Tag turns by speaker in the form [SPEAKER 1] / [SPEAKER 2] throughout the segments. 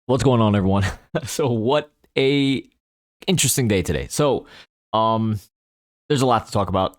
[SPEAKER 1] What's going on, everyone? So what a interesting day today. There's a lot to talk about,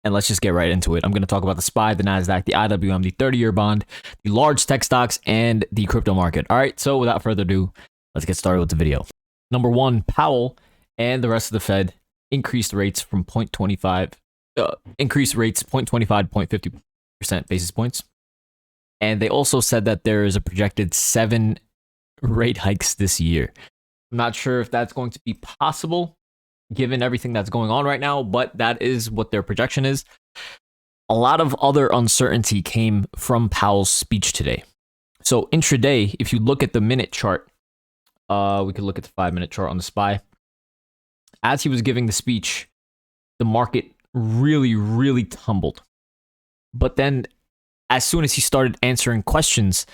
[SPEAKER 1] and let's just get right into it. I'm going to talk about the SPY, the NASDAQ, the IWM, the 30-year bond, the large tech stocks, and the crypto market. All right, so without further ado, let's get started with the video. Number one, Powell and the rest of the Fed increased rates from 0.25, increased rates 0.25 to 0.50% basis points. And they also said that there is a projected 7 rate hikes this year. I'm not sure if that's going to be possible given everything that's going on right now, but that is what their projection is. A lot of other uncertainty came from Powell's speech today. So intraday, if you look at the minute chart, we could look at the 5-minute chart on the SPY. As he was giving the speech, the market really tumbled. But then as soon as he started answering questions,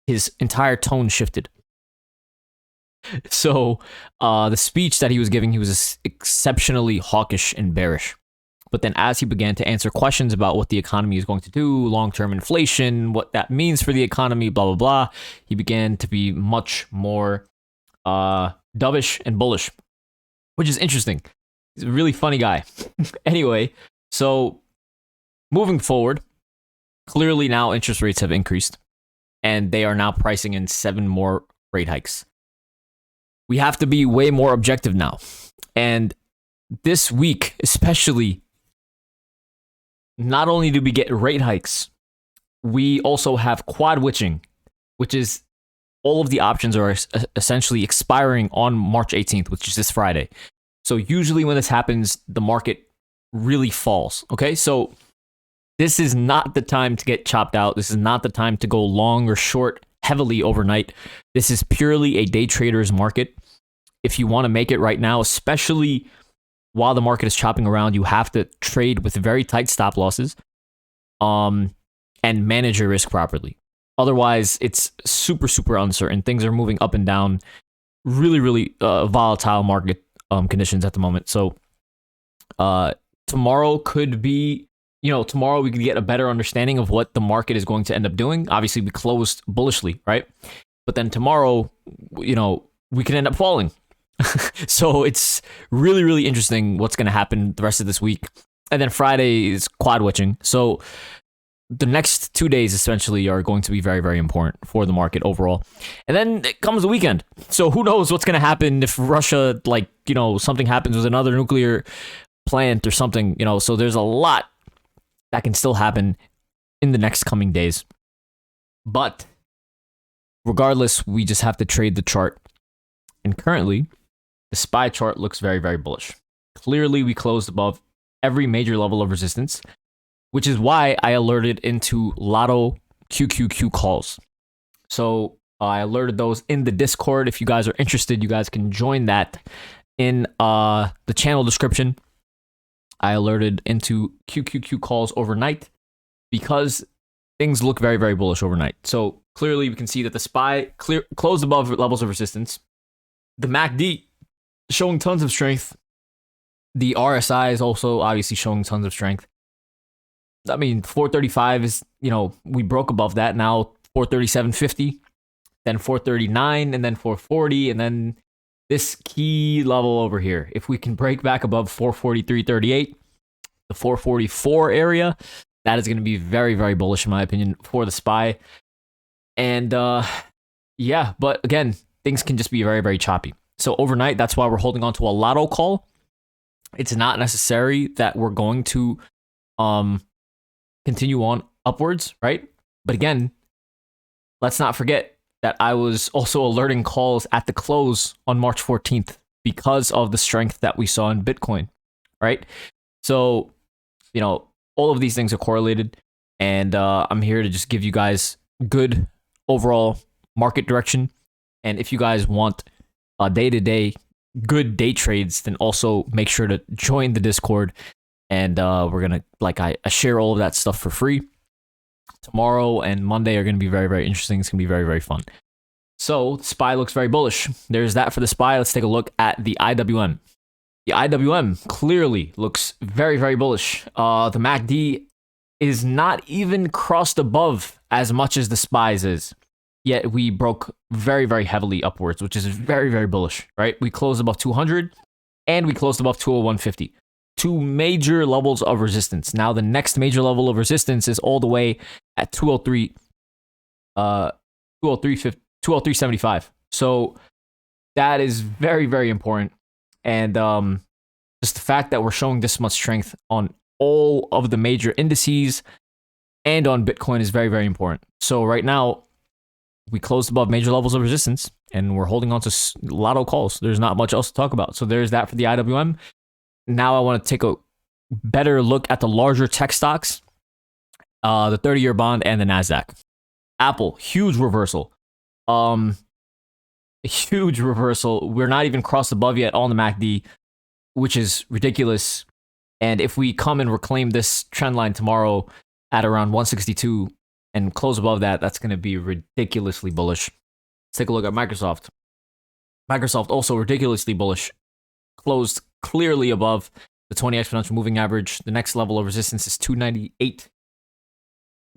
[SPEAKER 1] his entire tone shifted. So the speech that he was giving, he was exceptionally hawkish and bearish. But then as he began to answer questions about what the economy is going to do, long-term inflation, what that means for the economy, blah, blah, blah, he began to be much more dovish and bullish, which is interesting. He's a really funny guy. Anyway, so moving forward, clearly now interest rates have increased, and they are now pricing in 7 more rate hikes. We have to be way more objective now. And this week, especially, not only do we get rate hikes, we also have quad witching, which is all of the options are essentially expiring on March 18th, which is this Friday. So usually when this happens, the market really falls. Okay, so this is not the time to get chopped out. This is not the time to go long or short heavily overnight. This is purely a day trader's market. If you want to make it right now, especially while the market is chopping around, you have to trade with very tight stop losses and manage your risk properly. Otherwise, it's super uncertain. Things are moving up and down. Really volatile market conditions at the moment. So tomorrow could be, tomorrow we could get a better understanding of what the market is going to end up doing. Obviously, we closed bullishly, right? But then tomorrow, we could end up falling. So it's really interesting what's going to happen the rest of this week. And then Friday is quad witching. So the next 2 days essentially are going to be very important for the market overall. And then it comes the weekend. So who knows what's going to happen if Russia, something happens with another nuclear plant or something, so there's a lot that can still happen in the next coming days. But regardless, we just have to trade the chart. And currently, the SPY chart looks very bullish. Clearly, we closed above every major level of resistance, which is why I alerted into LOTTO QQQ calls. So I alerted those in the Discord. If you guys are interested, you guys can join that in the channel description. I alerted into QQQ calls overnight because things look very bullish overnight. So clearly we can see that the SPY closed above levels of resistance. The MACD showing tons of strength. The RSI is also obviously showing tons of strength. I mean, 435 is, we broke above that. Now 437.50, then 439, and then 440, and then this key level over here. If we can break back above 443.38, the 444 area, that is going to be very bullish in my opinion for the SPY. And yeah, but again, things can just be very choppy. So overnight, that's why we're holding on to a LOTTO call. It's not necessary that we're going to continue on upwards, right? But again, let's not forget that I was also alerting calls at the close on March 14th because of the strength that we saw in Bitcoin, right? So, all of these things are correlated, and I'm here to just give you guys good overall market direction. And if you guys want day-to-day good day trades, then also make sure to join the Discord. And we're going to, I share all of that stuff for free. Tomorrow and Monday are going to be very interesting. It's going to be very fun. So the SPY looks very bullish. There's that for the SPY. Let's take a look at the IWM. The IWM clearly looks very bullish. The MACD is not even crossed above as much as the SPY's is. yet we broke very, very heavily upwards, which is very, very bullish, right? We closed above 200 and we closed above 201.50. Two major levels of resistance. Now, the next major level of resistance is all the way at 203, 203.75. So that is very, very important. And just the fact that we're showing this much strength on all of the major indices and on Bitcoin is very, very important. So right now, we closed above major levels of resistance and we're holding on to lotto calls. There's not much else to talk about. So there's that for the IWM. Now I want to take a better look at the larger tech stocks, the 30-year bond and the NASDAQ. Apple, huge reversal. Huge reversal. We're not even crossed above yet on the MACD, which is ridiculous. And if we come and reclaim this trend line tomorrow at around 162 and close above that, that's going to be ridiculously bullish. Let's take a look at Microsoft. Microsoft also ridiculously bullish. Closed clearly above the 20 exponential moving average. The next level of resistance is 298.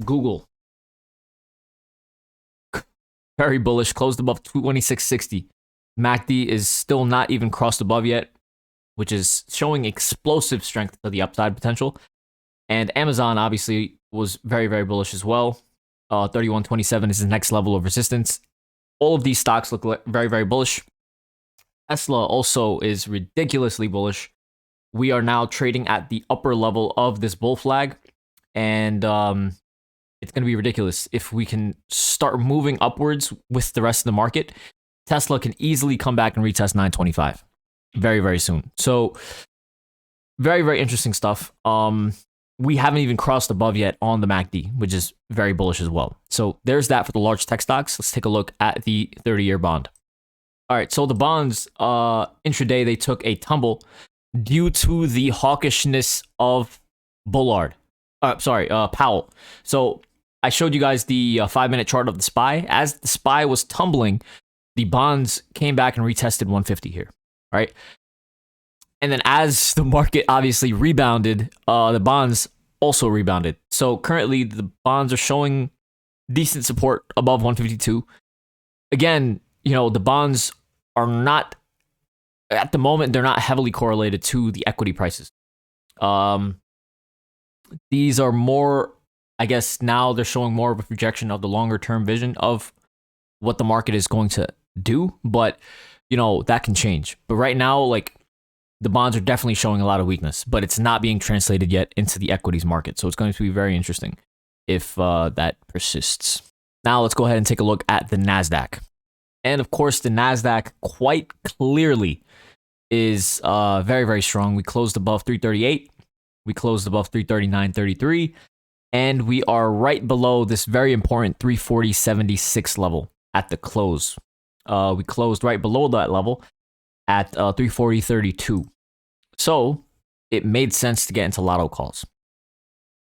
[SPEAKER 1] Google, very bullish, closed above 2660. MACD is still not even crossed above yet, which is showing explosive strength to the upside potential. And Amazon obviously was very, very bullish as well. 3127 is the next level of resistance. All of these stocks look very, very bullish. Tesla also is ridiculously bullish. We are now trading at the upper level of this bull flag, and it's going to be ridiculous. If we can start moving upwards with the rest of the market, Tesla can easily come back and retest 925 very, very soon. So very, very interesting stuff. We haven't even crossed above yet on the MACD, which is very bullish as well. So there's that for the large tech stocks. Let's take a look at the 30-year bond. All right, so the bonds intraday, they took a tumble due to the hawkishness of Powell. So I showed you guys the 5-minute chart of the SPY. As the SPY was tumbling, the bonds came back and retested 150 here, right? And then as the market obviously rebounded, the bonds also rebounded. So currently the bonds are showing decent support above 152. Again, you know, the bonds are not, at the moment, they're not heavily correlated to the equity prices. These are more, I guess now they're showing more of a projection of the longer term vision of what the market is going to do. But, you know, that can change. But right now, like, the bonds are definitely showing a lot of weakness, but it's not being translated yet into the equities market. So it's going to be very interesting if that persists. Now let's go ahead and take a look at the NASDAQ. And of course, the NASDAQ quite clearly is very, very strong. We closed above 338. We closed above 339.33. And we are right below this very important 340.76 level at the close. We closed right below that level at 340.32. So it made sense to get into lotto calls.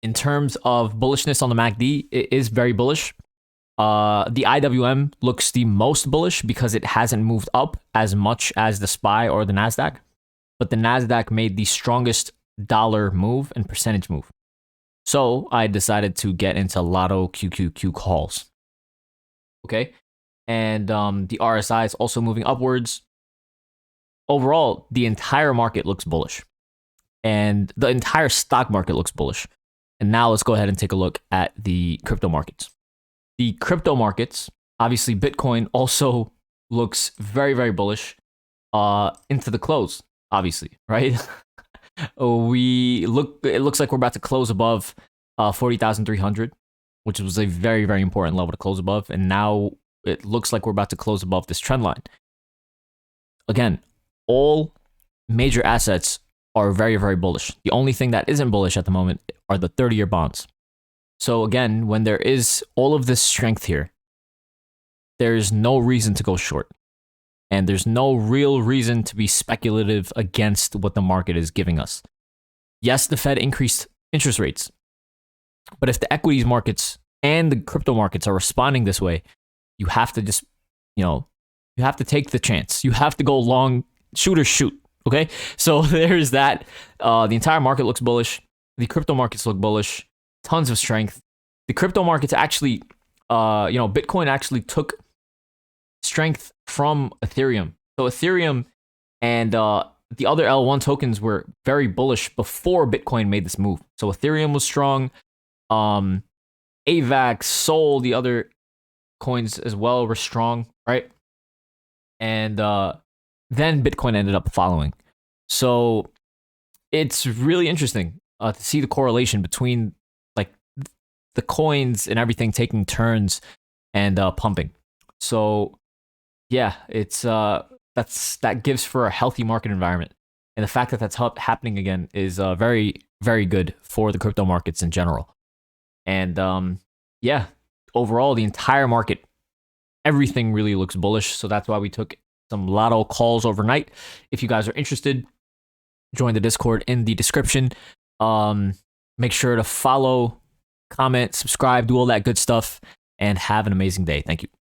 [SPEAKER 1] In terms of bullishness on the MACD, it is very bullish. The IWM looks the most bullish because it hasn't moved up as much as the SPY or the NASDAQ. But the NASDAQ made the strongest dollar move and percentage move. So I decided to get into lotto QQQ calls. Okay. And the RSI is also moving upwards. Overall, the entire market looks bullish. And the entire stock market looks bullish. And now let's go ahead and take a look at the crypto markets. The crypto markets, obviously Bitcoin also looks very, very bullish into the close, obviously, right? It looks like we're about to close above 40,300, which was a very, very important level to close above. And now it looks like we're about to close above this trend line. Again, all major assets are very, very bullish. The only thing that isn't bullish at the moment are the 30-year bonds. So again, when there is all of this strength here, there's no reason to go short. And there's no real reason to be speculative against what the market is giving us. Yes, the Fed increased interest rates. But if the equities markets and the crypto markets are responding this way, you have to just, you have to take the chance. You have to go long, shoot or shoot. Okay? So there's that. The entire market looks bullish. The crypto markets look bullish. Tons of strength. The crypto markets actually Bitcoin actually took strength from Ethereum. So Ethereum and the other L1 tokens were very bullish before Bitcoin made this move. So Ethereum was strong. AVAX, Sol, the other coins as well were strong, right? And then Bitcoin ended up following. So it's really interesting to see the correlation between like the coins and everything taking turns and pumping. So yeah, it's that gives for a healthy market environment, and the fact that that's happening again is very, very good for the crypto markets in general. And yeah, overall the entire market, everything really looks bullish. So that's why we took some lotto calls overnight. If you guys are interested, join the Discord in the description. Make sure to follow, comment, subscribe, do all that good stuff, and have an amazing day. Thank you.